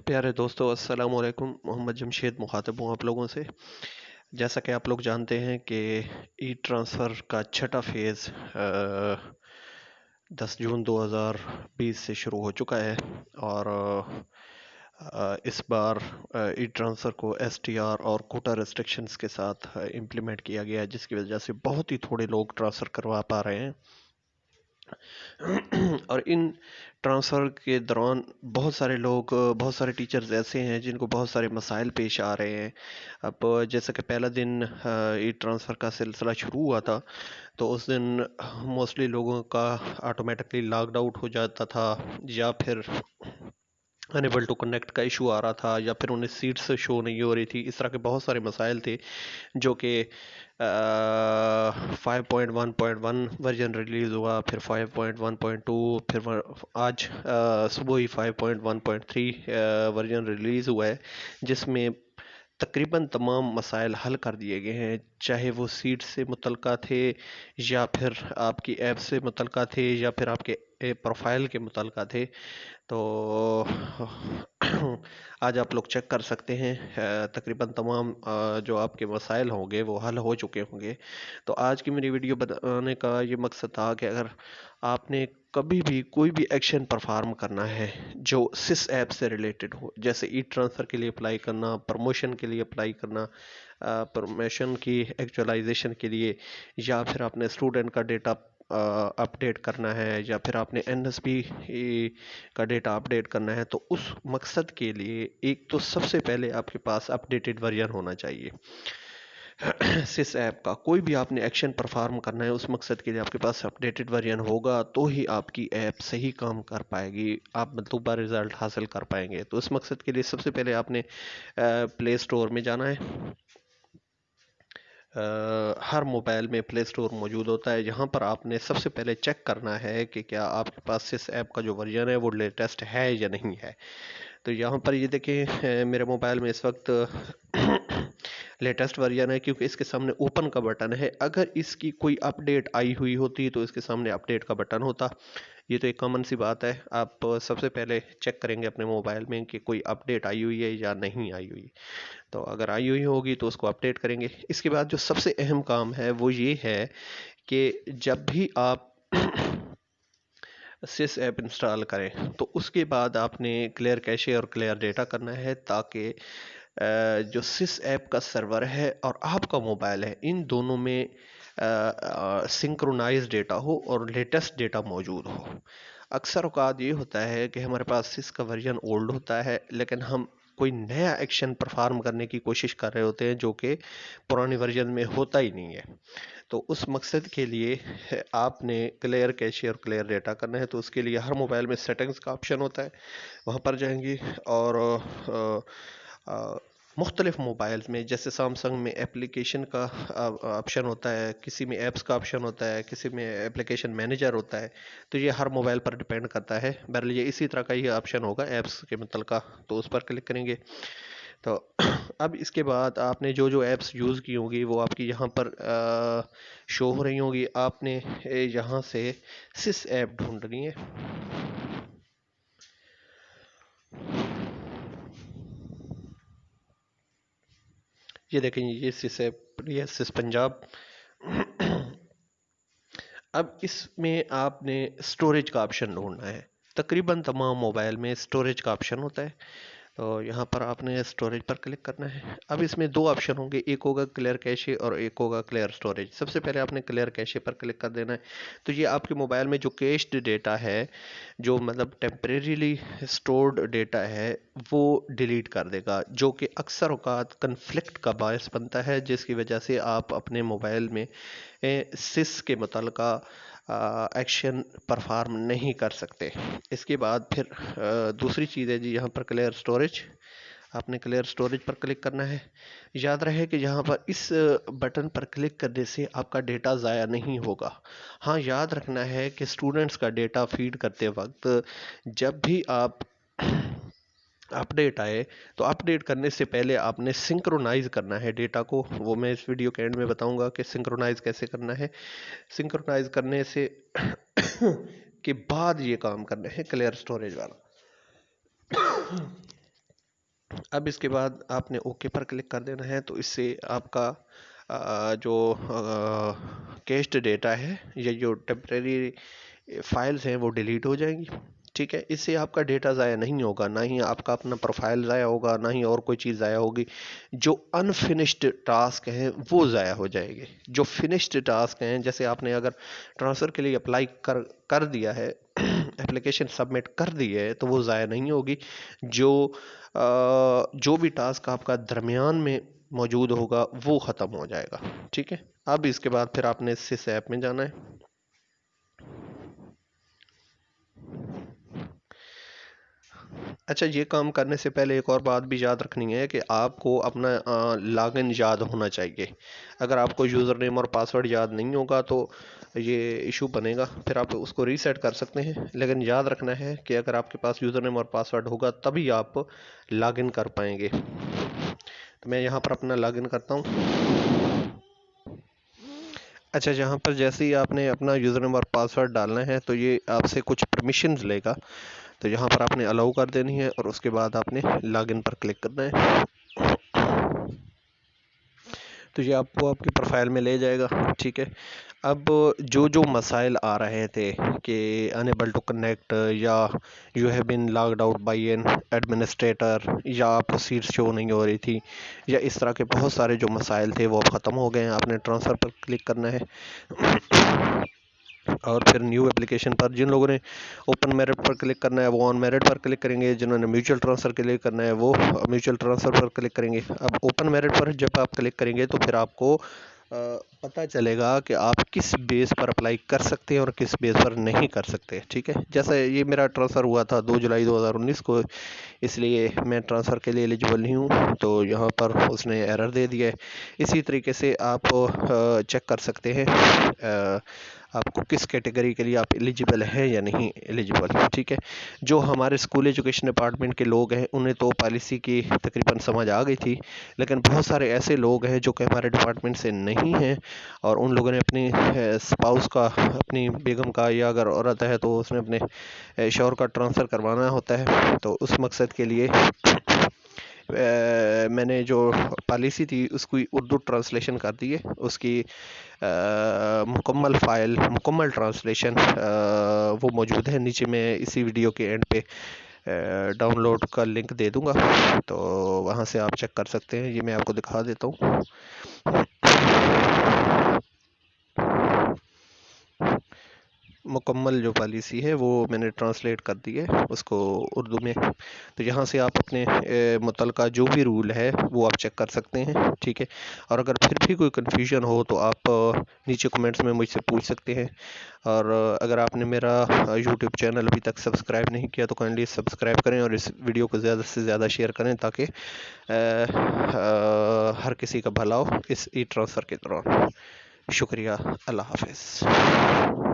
پیارے دوستو السلام علیکم، محمد جمشید مخاطب ہوں آپ لوگوں سے۔ جیسا کہ آپ لوگ جانتے ہیں کہ ای ٹرانسفر کا چھٹا فیز 10 جون 2020 سے شروع ہو چکا ہے، اور اس بار ای ٹرانسفر کو ایس ٹی آر اور کوٹا ریسٹرکشنز کے ساتھ امپلیمنٹ کیا گیا ہے، جس کی وجہ سے بہت ہی تھوڑے لوگ ٹرانسفر کروا پا رہے ہیں۔ اور ان ٹرانسفر کے دوران بہت سارے ٹیچرز ایسے ہیں جن کو بہت سارے مسائل پیش آ رہے ہیں۔ اب جیسا کہ پہلا دن ای ٹرانسفر کا سلسلہ شروع ہوا تھا، تو اس دن موسٹلی لوگوں کا آٹومیٹکلی لاگڈ آؤٹ ہو جاتا تھا، یا پھر انیبل ٹو کنیکٹ کا ایشو آ رہا تھا، یا پھر انہیں سیٹس شو نہیں ہو رہی تھی۔ اس طرح کے بہت سارے مسائل تھے جو کہ 5.1.1 ورژن ریلیز ہوا، پھر 5.1.2، پھر آج صبح ہی 5.1.3 ورژن ریلیز ہوا ہے، جس میں تقریباً تمام مسائل حل کر دیے گئے ہیں، چاہے وہ سیٹ سے متعلقہ تھے، یا پھر آپ کی ایپ سے متعلقہ تھے، یا پھر آپ کے پروفائل کے متعلقہ تھے۔ تو آج آپ لوگ چیک کر سکتے ہیں، تقریباً تمام جو آپ کے مسائل ہوں گے وہ حل ہو چکے ہوں گے۔ تو آج کی میری ویڈیو بنانے کا یہ مقصد تھا کہ اگر آپ نے کبھی بھی کوئی بھی ایکشن پرفارم کرنا ہے جو سس ایپ سے ریلیٹڈ ہو، جیسے ای ٹرانسفر کے لیے اپلائی کرنا، پروموشن کے لیے اپلائی کرنا، پروموشن کی ایکچولائزیشن کے لیے، یا پھر آپ نے اسٹوڈنٹ کا ڈیٹا اپڈیٹ کرنا ہے، یا پھر آپ نے این ایس پی کا ڈیٹا اپڈیٹ کرنا ہے، تو اس مقصد کے لیے ایک تو سب سے پہلے آپ کے پاس اپڈیٹڈ ورژن ہونا چاہیے۔ سس ایپ کا کوئی بھی آپ نے ایکشن پرفارم کرنا ہے، اس مقصد کے لیے آپ کے پاس اپڈیٹڈ ورژن ہوگا تو ہی آپ کی ایپ صحیح کام کر پائے گی، آپ مطلوبہ رزلٹ حاصل کر پائیں گے۔ تو اس مقصد کے لیے سب سے پہلے آپ نے پلے اسٹور میں جانا ہے۔ ہر موبائل میں پلے اسٹور موجود ہوتا ہے، جہاں پر آپ نے سب سے پہلے چیک کرنا ہے کہ کیا آپ کے پاس سس ایپ کا جو ورژن ہے وہ لیٹسٹ ہے یا نہیں ہے۔ تو یہاں پر یہ دیکھیں، میرے موبائل میں اس وقت لیٹسٹ ورژن ہے، کیونکہ اس کے سامنے اوپن کا بٹن ہے۔ اگر اس کی کوئی اپڈیٹ آئی ہوئی ہوتی تو اس کے سامنے اپڈیٹ کا بٹن ہوتا۔ یہ تو ایک کامن سی بات ہے، آپ سب سے پہلے چیک کریں گے اپنے موبائل میں کہ کوئی اپڈیٹ آئی ہوئی ہے یا نہیں آئی ہوئی۔ تو اگر آئی ہوئی ہوگی تو اس کو اپڈیٹ کریں گے۔ اس کے بعد جو سب سے اہم کام ہے وہ یہ ہے کہ جب بھی آپ سس ایپ انسٹال کریں تو اس کے بعد آپ نے کلیئر کیشے اور کلیئر ڈیٹا کرنا ہے، تاکہ جو سس ایپ کا سرور ہے اور آپ کا موبائل ہے، ان دونوں میں سنکرونائز ڈیٹا ہو اور لیٹسٹ ڈیٹا موجود ہو۔ اکثر اوقات یہ ہوتا ہے کہ ہمارے پاس سس کا ورژن اولڈ ہوتا ہے، لیکن ہم کوئی نیا ایکشن پرفارم کرنے کی کوشش کر رہے ہوتے ہیں جو کہ پرانے ورژن میں ہوتا ہی نہیں ہے۔ تو اس مقصد کے لیے آپ نے کلیئر کیشے اور کلیئر ڈیٹا کرنا ہے۔ تو اس کے لیے ہر موبائل میں سیٹنگز کا آپشن ہوتا ہے، وہاں پر جائیں گے، اور مختلف موبائلز میں جیسے سامسنگ میں اپلیکیشن کا آپشن ہوتا ہے، کسی میں ایپس کا آپشن ہوتا ہے، کسی میں اپلیکیشن مینیجر ہوتا ہے۔ تو یہ ہر موبائل پر ڈیپینڈ کرتا ہے، بہرحال یہ اسی طرح کا یہ آپشن ہوگا ایپس کے متعلقہ، تو اس پر کلک کریں گے۔ تو اب اس کے بعد آپ نے جو ایپس یوز کی ہوں گی وہ آپ کی یہاں پر شو ہو رہی ہوں گی۔ آپ نے یہاں سے سس ایپ ڈھونڈنی ہے۔ یہ دیکھیں، یہ سس ایپ، یہ سس پنجاب۔ اب اس میں آپ نے سٹوریج کا آپشن ڈھونڈنا ہے۔ تقریباً تمام موبائل میں سٹوریج کا آپشن ہوتا ہے، تو یہاں پر آپ نے سٹوریج پر کلک کرنا ہے۔ اب اس میں دو آپشن ہوں گے، ایک ہوگا کلیئر کیشے اور ایک ہوگا کلیئر سٹوریج۔ سب سے پہلے آپ نے کلیئر کیشے پر کلک کر دینا ہے۔ تو یہ آپ کے موبائل میں جو کیشڈ ڈیٹا ہے، جو مطلب ٹیمپریریلی سٹورڈ ڈیٹا ہے، وہ ڈیلیٹ کر دے گا، جو کہ اکثر اوقات کنفلکٹ کا باعث بنتا ہے، جس کی وجہ سے آپ اپنے موبائل میں سس کے متعلقہ ایکشن پرفارم نہیں کر سکتے۔ اس کے بعد پھر دوسری چیز ہے جی، یہاں پر کلیئر سٹوریج، آپ نے کلیئر سٹوریج پر کلک کرنا ہے۔ یاد رہے کہ یہاں پر اس بٹن پر کلک کرنے سے آپ کا ڈیٹا ضائع نہیں ہوگا۔ ہاں، یاد رکھنا ہے کہ اسٹوڈنٹس کا ڈیٹا فیڈ کرتے وقت جب بھی آپ اپڈیٹ آئے تو اپڈیٹ کرنے سے پہلے آپ نے سنکرونائز کرنا ہے ڈیٹا کو۔ وہ میں اس ویڈیو کے اینڈ میں بتاؤں گا کہ سنکرونائز کیسے کرنا ہے۔ سنکرونائز کرنے سے کے بعد یہ کام کرنا ہے کلیئر سٹوریج والا۔ اب اس کے بعد آپ نے اوکے پر کلک کر دینا ہے، تو اس سے آپ کا جو کیشڈ ڈیٹا ہے یا جو ٹیمپریری فائلز ہیں وہ ڈیلیٹ ہو جائیں گی. ٹھیک ہے، اس سے آپ کا ڈیٹا ضائع نہیں ہوگا، نہ ہی آپ کا اپنا پروفائل ضائع ہوگا، نہ ہی اور کوئی چیز ضائع ہوگی. جو انفنشڈ ٹاسک ہیں وہ ضائع ہو جائے گے. جو فنشڈ ٹاسک ہیں، جیسے آپ نے اگر ٹرانسفر کے لیے اپلائی کر دیا ہے، اپلیکیشن سبمٹ کر دی ہے، تو وہ ضائع نہیں ہوگی. جو بھی ٹاسک آپ کا درمیان میں موجود ہوگا وہ ختم ہو جائے گا. ٹھیک ہے، اب اس کے بعد پھر آپ نے سس ایپ میں جانا ہے. اچھا، یہ کام کرنے سے پہلے ایک اور بات بھی یاد رکھنی ہے کہ آپ کو اپنا لاگ ان یاد ہونا چاہیے. اگر آپ کو یوزر نیم اور پاسورڈ یاد نہیں ہوگا تو یہ ایشو بنے گا، پھر آپ اس کو ریسیٹ کر سکتے ہیں. لیکن یاد رکھنا ہے کہ اگر آپ کے پاس یوزر نیم اور پاسورڈ ہوگا تبھی آپ لاگ ان کر پائیں گے. تو میں یہاں پر اپنا لاگ ان کرتا ہوں. اچھا، جہاں پر جیسے ہی آپ نے اپنا یوزر نیم اور پاسورڈ ڈالنا ہے تو یہ آپ سے کچھ پرمیشنز لے گا، تو یہاں پر آپ نے الاؤ کر دینی ہے اور اس کے بعد آپ نے لاگ ان پر کلک کرنا ہے. تو یہ آپ کو آپ کی پروفائل میں لے جائے گا. ٹھیک ہے، اب جو مسائل آ رہے تھے کہ انیبل ٹو کنیکٹ، یا you have been logged out by an administrator, یا آپ کو سیٹس شو نہیں ہو رہی تھی، یا اس طرح کے بہت سارے جو مسائل تھے وہ ختم ہو گئے ہیں. آپ نے ٹرانسفر پر کلک کرنا ہے اور پھر نیو اپلیکیشن پر. جن لوگوں نے اوپن میرٹ پر کلک کرنا ہے وہ آن میرٹ پر کلک کریں گے، جنہوں نے میوچل ٹرانسفر کلک کرنا ہے وہ میوچل ٹرانسفر پر کلک کریں گے. اب اوپن میرٹ پر جب آپ کلک کریں گے تو پھر آپ کو پتہ چلے گا کہ آپ کس بیس پر اپلائی کر سکتے ہیں اور کس بیس پر نہیں کر سکتے. ٹھیک ہے، جیسے یہ میرا ٹرانسفر ہوا تھا 2 جولائی 2019 کو، اس لیے میں ٹرانسفر کے لیے ایلیجیبل نہیں ہوں، تو یہاں پر اس نے ایرر دے دیا ہے. اسی طریقے سے آپ چیک کر سکتے ہیں آپ کو کس کیٹیگری کے لیے آپ ایلیجیبل ہیں یا نہیں ایلیجیبل. ٹھیک ہے، جو ہمارے اسکول ایجوکیشن ڈپارٹمنٹ کے لوگ ہیں انہیں تو پالیسی کی تقریباً سمجھ آ گئی تھی، لیکن بہت سارے ایسے لوگ ہیں جو کہ ہمارے ڈپارٹمنٹ سے نہیں ہیں، اور ان لوگوں نے اپنی اسپاؤس کا، اپنی بیگم کا، یا اگر عورت ہے تو اس نے اپنے شوہر کا ٹرانسفر کروانا ہوتا ہے. تو اس مقصد کے لیے میں نے جو پالیسی تھی اس کی اردو ٹرانسلیشن کر دی ہے. اس کی مکمل فائل، مکمل ٹرانسلیشن وہ موجود ہے نیچے. میں اسی ویڈیو کے اینڈ پہ ڈاؤن لوڈ کا لنک دے دوں گا، تو وہاں سے آپ چیک کر سکتے ہیں. یہ میں آپ کو دکھا دیتا ہوں. مکمل جو پالیسی ہے وہ میں نے ٹرانسلیٹ کر دی ہے اس کو اردو میں. تو یہاں سے آپ اپنے متعلقہ جو بھی رول ہے وہ آپ چیک کر سکتے ہیں. ٹھیک ہے، اور اگر پھر بھی کوئی کنفیوژن ہو تو آپ نیچے کمنٹس میں مجھ سے پوچھ سکتے ہیں. اور اگر آپ نے میرا یوٹیوب چینل ابھی تک سبسکرائب نہیں کیا تو کائنڈلی سبسکرائب کریں اور اس ویڈیو کو زیادہ سے زیادہ شیئر کریں تاکہ ہر کسی کا بھلا ہو اس ای ٹرانسفر کے دوران. شکریہ، اللہ حافظ.